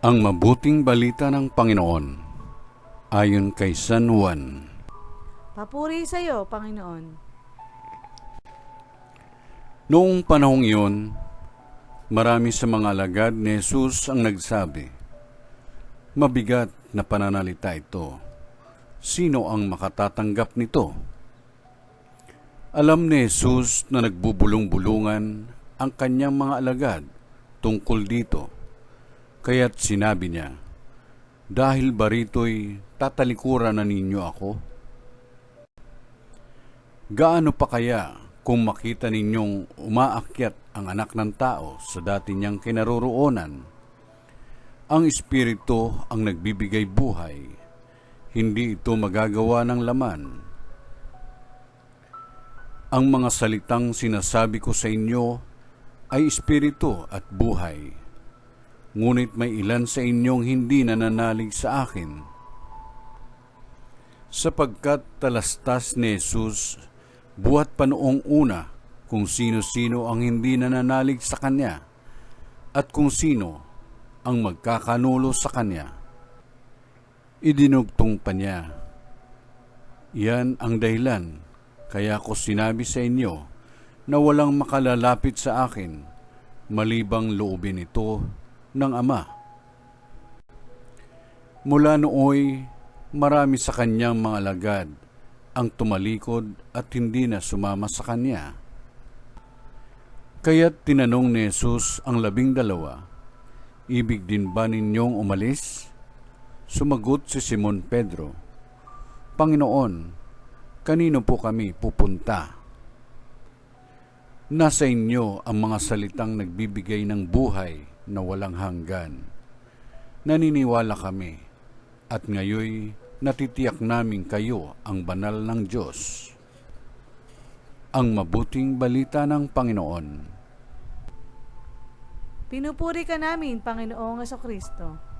Ang mabuting balita ng Panginoon ayon kay San Juan. Papuri sa iyo, Panginoon. Noong panahong iyon, marami sa mga alagad ni Jesus ang nagsabi, "Mabigat na pananalita ito. Sino ang makatatanggap nito?" Alam ni Jesus na nagbubulong-bulungan ang kanyang mga alagad tungkol dito. Kaya't sinabi niya, "Dahil ba rito'y tatalikuran na ninyo ako? Gaano pa kaya kung makita ninyong umaakyat ang anak ng tao sa dati niyang kinaroroonan? Ang Espiritu ang nagbibigay buhay, hindi ito magagawa ng laman. Ang mga salitang sinasabi ko sa inyo ay Espiritu at buhay. Ngunit may ilan sa inyong hindi nananalig sa akin." Sapagkat talastas ni Jesus buhat pa noong una kung sino-sino ang hindi nananalig sa Kanya at kung sino ang magkakanulo sa Kanya. Idinugtong pa niya, "Yan ang dahilan kaya ko sinabi sa inyo na walang makalalapit sa akin malibang loobin ito ng Ama." Mula nooy, marami sa kanyang mga alagad ang tumalikod at hindi na sumama sa kanya. Kaya't tinanong ni Jesus ang 12, "Ibig din ba ninyong umalis?" Sumagot si Simon Pedro, "Panginoon, kanino po kami pupunta? Nasa inyo ang mga salitang nagbibigay ng buhay na walang hanggan. Naniniwala kami at ngayoy natitiyak namin kayo ang banal ng Diyos." Ang mabuting balita ng Panginoon. Pinupuri ka namin, Panginoong Jesucristo.